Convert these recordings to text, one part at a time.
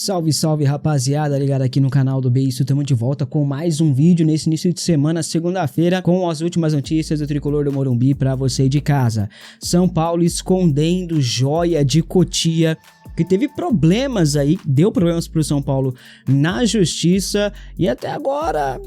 Salve, salve rapaziada, ligado aqui no canal do Beiço, estamos de volta com mais um vídeo nesse início de semana, segunda-feira, com as últimas notícias do Tricolor do Morumbi para você de casa. São Paulo escondendo joia de Cotia, que teve problemas aí, deu problemas pro São Paulo na justiça e até agora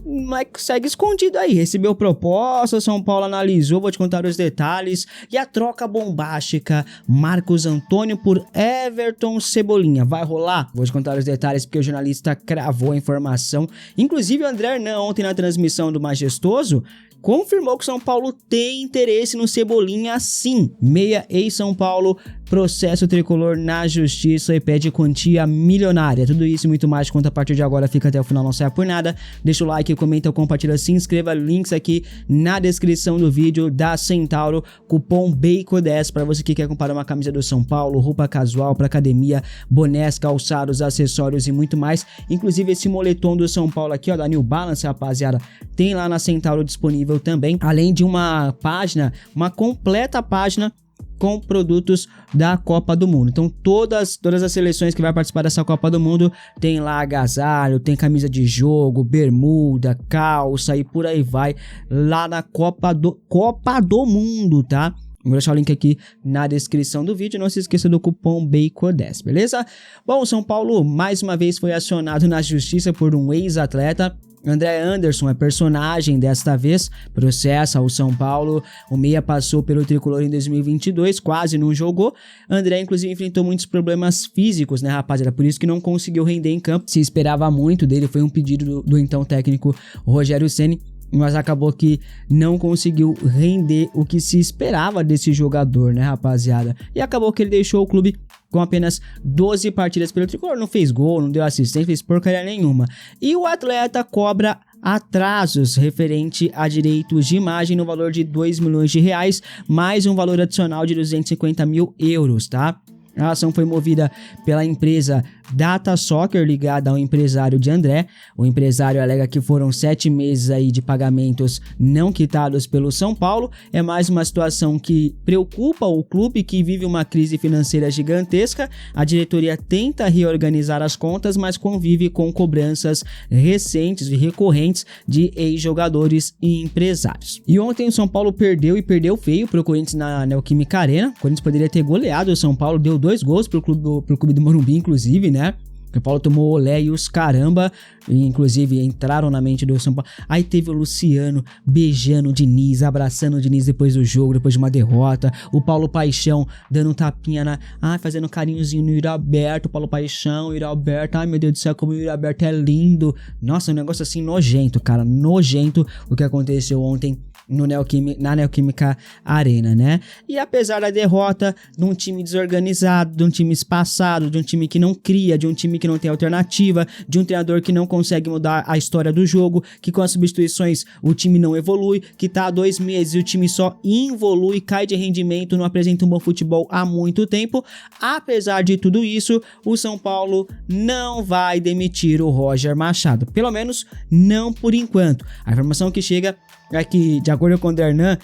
segue escondido aí. Recebeu proposta, São Paulo analisou, vou te contar os detalhes. E a troca bombástica, Marcos Antônio por Everton Cebolinha, vai rolar? Vou te contar os detalhes porque o jornalista cravou a informação. Inclusive o André Hernan, ontem na transmissão do Majestoso, confirmou que o São Paulo tem interesse no Cebolinha sim. Meia ex-São Paulo processa o Tricolor na justiça e pede quantia milionária. Tudo isso e muito mais conta a partir de agora, fica até o final, não saia por nada. Deixa o like, comenta, compartilha, se inscreva, links aqui na descrição do vídeo da Centauro, cupom BACO10 para você que quer comprar uma camisa do São Paulo, roupa casual para academia, bonés, calçados, acessórios e muito mais. Inclusive esse moletom do São Paulo aqui, ó, da New Balance, rapaziada, tem lá na Centauro disponível também, além de uma página, uma completa página com produtos da Copa do Mundo. Então todas as seleções que vai participar dessa Copa do Mundo tem lá agasalho, tem camisa de jogo, bermuda, calça e por aí vai, lá na Copa do Mundo, tá? Vou deixar o link aqui na descrição do vídeo, não se esqueça do cupom BACO10, beleza? Bom, o São Paulo mais uma vez foi acionado na justiça por um ex-atleta. André Anderson é personagem desta vez, processa o São Paulo. O meia passou pelo Tricolor em 2022, quase não jogou. André inclusive enfrentou muitos problemas físicos, né, rapaziada? Por isso que não conseguiu render em campo. Se esperava muito dele, foi um pedido do então técnico Rogério Ceni, mas acabou que não conseguiu render o que se esperava desse jogador, né, rapaziada? E acabou que ele deixou o clube com apenas 12 partidas pelo Tricolor, não fez gol, não deu assistência, fez porcaria nenhuma. E o atleta cobra atrasos referente a direitos de imagem no valor de 2 milhões de reais, mais um valor adicional de 250 mil euros, tá? A ação foi movida pela empresa Data Soccer, ligada ao empresário de André. O empresário alega que foram 7 meses aí de pagamentos não quitados pelo São Paulo. É mais uma situação que preocupa o clube, que vive uma crise financeira gigantesca. A diretoria tenta reorganizar as contas, mas convive com cobranças recentes e recorrentes de ex-jogadores e empresários. E ontem o São Paulo perdeu, e perdeu feio para o Corinthians na Neoquímica Arena. O Corinthians poderia ter goleado o São Paulo, deu 2 gols pro clube do Morumbi, inclusive, né? O Paulo tomou olé e os caramba, e inclusive entraram na mente do São Paulo. Aí teve o Luciano beijando o Diniz, abraçando o Diniz depois do jogo, depois de uma derrota. O Paulo Paixão dando um tapinha fazendo um carinhozinho no Yuri Alberto. Paulo Paixão, Yuri Alberto, ai meu Deus do céu, como o Yuri Alberto é lindo. Nossa, um negócio assim nojento, cara, nojento o que aconteceu ontem na Neoquímica Arena, né? E apesar da derrota, de um time desorganizado, de um time espaçado, de um time que não cria, de um time que não tem alternativa, de um treinador que não consegue mudar a história do jogo, que com as substituições o time não evolui, que tá há 2 meses e o time só involui, cai de rendimento, não apresenta um bom futebol há muito tempo. Apesar de tudo isso, o São Paulo não vai demitir o Roger Machado, pelo menos não por enquanto. A informação que chega é que, de acordo com o Hernan,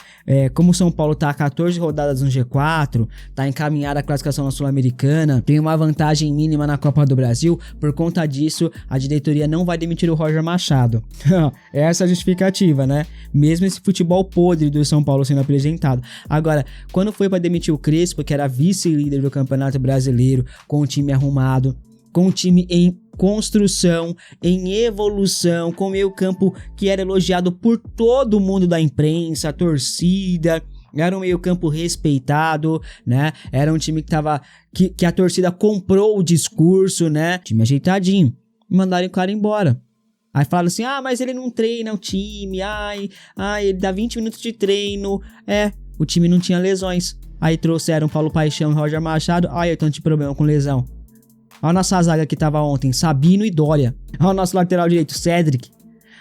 como o São Paulo tá a 14 rodadas no G4, tá encaminhada a classificação na Sul-Americana, tem uma vantagem mínima na Copa do Brasil, por conta disso, a diretoria não vai demitir o Roger Machado. Essa é a justificativa, né? Mesmo esse futebol podre do São Paulo sendo apresentado. Agora, quando foi para demitir o Crespo, que era vice-líder do Campeonato Brasileiro, com o time arrumado, com o time em construção, em evolução, com meio campo que era elogiado por todo mundo da imprensa, a torcida, era um meio campo respeitado, né? Era um time que a torcida comprou o discurso, né? Time ajeitadinho. Mandaram o cara embora. Aí falaram assim, mas ele não treina o time, ele dá 20 minutos de treino, o time não tinha lesões. Aí trouxeram Paulo Paixão e Roger Machado, eu tô de problema com lesão. Olha a nossa zaga que tava ontem, Sabino e Dória. Olha o nosso lateral direito, Cedric.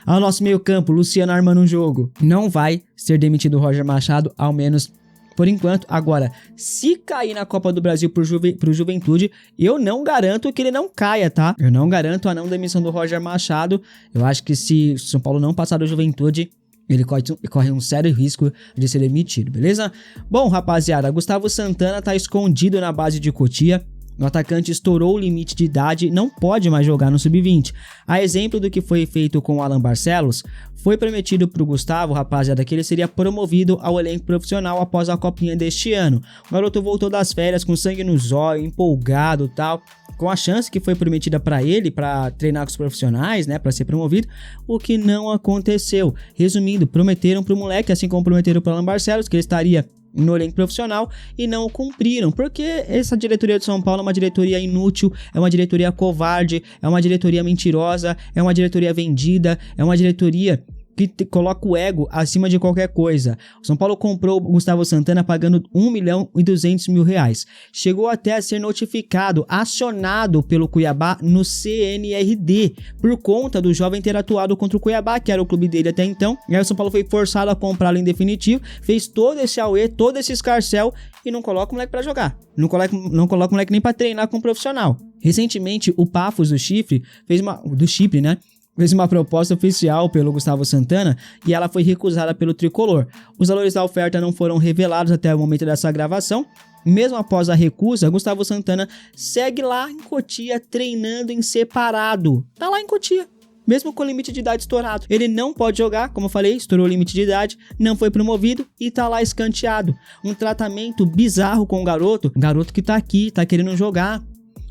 Olha o nosso meio campo, Luciano armando um jogo. Não vai ser demitido o Roger Machado, ao menos por enquanto. Agora, se cair na Copa do Brasil pro Juventude, eu não garanto que ele não caia, tá? Eu não garanto a não demissão do Roger Machado. Eu acho que se o São Paulo não passar do Juventude, ele corre um sério risco de ser demitido, beleza? Bom, rapaziada, Gustavo Santana tá escondido na base de Cotia. O atacante estourou o limite de idade e não pode mais jogar no sub-20. A exemplo do que foi feito com o Alan Barcelos, foi prometido para o Gustavo, rapaziada, que ele seria promovido ao elenco profissional após a copinha deste ano. O garoto voltou das férias com sangue no zóio, empolgado e tal, com a chance que foi prometida para ele, para treinar com os profissionais, né, para ser promovido, o que não aconteceu. Resumindo, prometeram para o moleque, assim como prometeram para o Alan Barcelos, que ele estaria no elenco profissional e não o cumpriram, porque essa diretoria de São Paulo é uma diretoria inútil, é uma diretoria covarde, é uma diretoria mentirosa, é uma diretoria vendida, é uma diretoria que coloca o ego acima de qualquer coisa. O São Paulo comprou o Gustavo Santana pagando R$1.200.000. Chegou até a ser notificado, acionado pelo Cuiabá no CNRD, por conta do jovem ter atuado contra o Cuiabá, que era o clube dele até então. E aí o São Paulo foi forçado a comprá-lo em definitivo, fez todo esse auê, todo esse escarcéu e não coloca o moleque pra jogar. Não coloca o moleque nem pra treinar com um profissional. Recentemente, o Paphos do Chipre fez uma proposta oficial pelo Gustavo Santana e ela foi recusada pelo Tricolor. Os valores da oferta não foram revelados até o momento dessa gravação. Mesmo após a recusa, Gustavo Santana segue lá em Cotia treinando em separado. Tá lá em Cotia, mesmo com o limite de idade estourado. Ele não pode jogar, como eu falei, estourou o limite de idade, não foi promovido e tá lá escanteado. Um tratamento bizarro com o garoto que tá aqui, tá querendo jogar.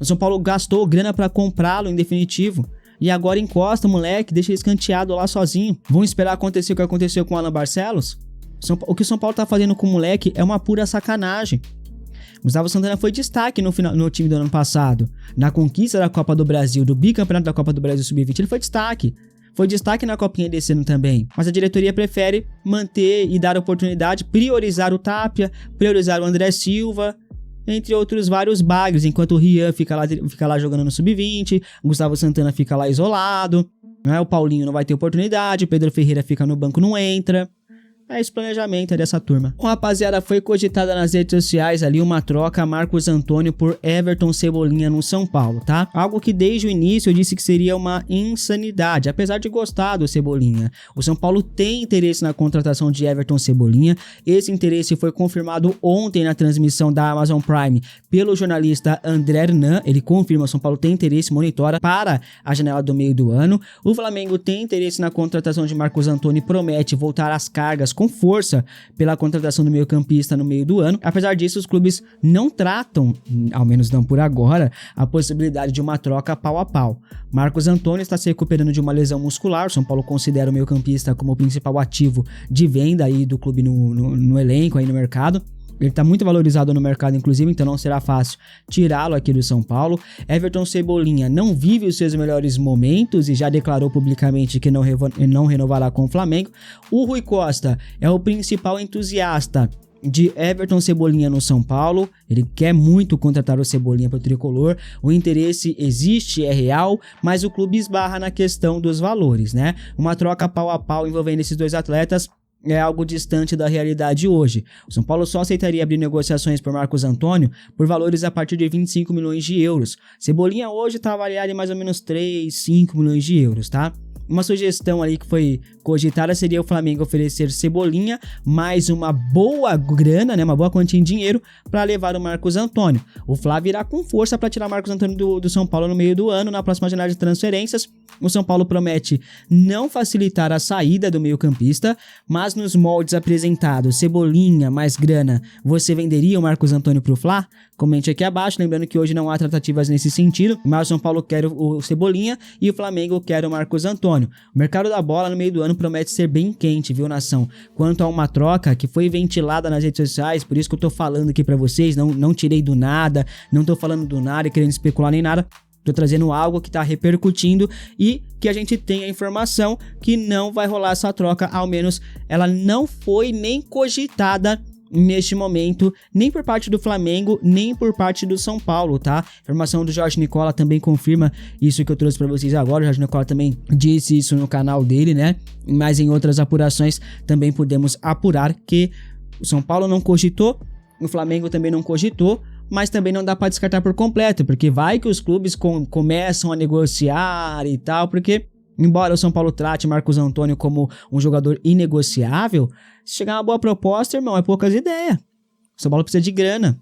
O São Paulo gastou grana pra comprá-lo em definitivo. E agora encosta o moleque, deixa ele escanteado lá sozinho. Vão esperar acontecer o que aconteceu com o Alan Barcelos? O que o São Paulo tá fazendo com o moleque é uma pura sacanagem. Gustavo Santana foi destaque no time do ano passado. Na conquista da Copa do Brasil, do bicampeonato da Copa do Brasil Sub-20, ele foi destaque. Foi destaque na copinha desse ano também. Mas a diretoria prefere manter e dar oportunidade, priorizar o Tapia, priorizar o André Silva, entre outros vários bagres, enquanto o Rian fica lá jogando no Sub-20, o Gustavo Santana fica lá isolado, né? O Paulinho não vai ter oportunidade, o Pedro Ferreira fica no banco, não entra. É esse planejamento é dessa turma. Bom, rapaziada, foi cogitada nas redes sociais ali uma troca Marcos Antônio por Everton Cebolinha no São Paulo, tá? Algo que desde o início eu disse que seria uma insanidade, apesar de gostar do Cebolinha. O São Paulo tem interesse na contratação de Everton Cebolinha. Esse interesse foi confirmado ontem na transmissão da Amazon Prime pelo jornalista André Hernan. Ele confirma que o São Paulo tem interesse, monitora para a janela do meio do ano. O Flamengo tem interesse na contratação de Marcos Antônio e promete voltar às cargas com força pela contratação do meio-campista no meio do ano. Apesar disso, os clubes não tratam, ao menos não por agora, a possibilidade de uma troca pau a pau. Marcos Antônio está se recuperando de uma lesão muscular. O São Paulo considera o meio-campista como o principal ativo de venda aí do clube no elenco, aí no mercado. Ele está muito valorizado no mercado, inclusive, então não será fácil tirá-lo aqui do São Paulo. Everton Cebolinha não vive os seus melhores momentos e já declarou publicamente que não renovará com o Flamengo. O Rui Costa é o principal entusiasta de Everton Cebolinha no São Paulo. Ele quer muito contratar o Cebolinha para o Tricolor. O interesse existe, é real, mas o clube esbarra na questão dos valores, né? Uma troca pau a pau envolvendo esses dois atletas é algo distante da realidade hoje. O São Paulo só aceitaria abrir negociações por Marcos Antônio por valores a partir de 25 milhões de euros. Cebolinha hoje está avaliado em mais ou menos 3, 5 milhões de euros, tá? Uma sugestão ali que foi cogitada seria o Flamengo oferecer Cebolinha mais uma boa grana, né, uma boa quantia em dinheiro para levar o Marcos Antônio. O Flávio irá com força para tirar o Marcos Antônio do São Paulo no meio do ano, na próxima janela de transferências. O São Paulo promete não facilitar a saída do meio-campista, mas nos moldes apresentados, Cebolinha mais grana, você venderia o Marcos Antônio para o Fla? Comente aqui abaixo, lembrando que hoje não há tratativas nesse sentido, mas o São Paulo quer o Cebolinha e o Flamengo quer o Marcos Antônio. O mercado da bola no meio do ano promete ser bem quente, viu, nação? Quanto a uma troca que foi ventilada nas redes sociais, por isso que eu tô falando aqui pra vocês, não tirei do nada, não tô falando do nada e querendo especular nem nada. Tô trazendo algo que tá repercutindo e que a gente tem a informação que não vai rolar essa troca, ao menos ela não foi nem cogitada neste momento, nem por parte do Flamengo, nem por parte do São Paulo, tá? A informação do Jorge Nicola também confirma isso que eu trouxe pra vocês agora. O Jorge Nicola também disse isso no canal dele, né? Mas em outras apurações também podemos apurar que o São Paulo não cogitou, o Flamengo também não cogitou, mas também não dá pra descartar por completo, porque vai que os clubes começam a negociar e tal, porque embora o São Paulo trate Marcos Antônio como um jogador inegociável, se chegar uma boa proposta, irmão, é poucas ideias. O São Paulo precisa de grana.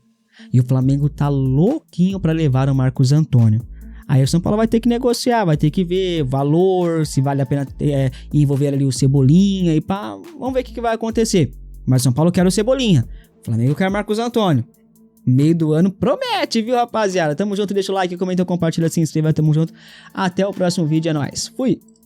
E o Flamengo tá louquinho pra levar o Marcos Antônio. Aí o São Paulo vai ter que negociar, vai ter que ver valor, se vale a pena envolver ali o Cebolinha e pá. Vamos ver o que vai acontecer. Mas o São Paulo quer o Cebolinha. O Flamengo quer o Marcos Antônio. Meio do ano promete, viu, rapaziada? Tamo junto, deixa o like, comenta, compartilha, se inscreva, tamo junto. Até o próximo vídeo, é nóis. Fui!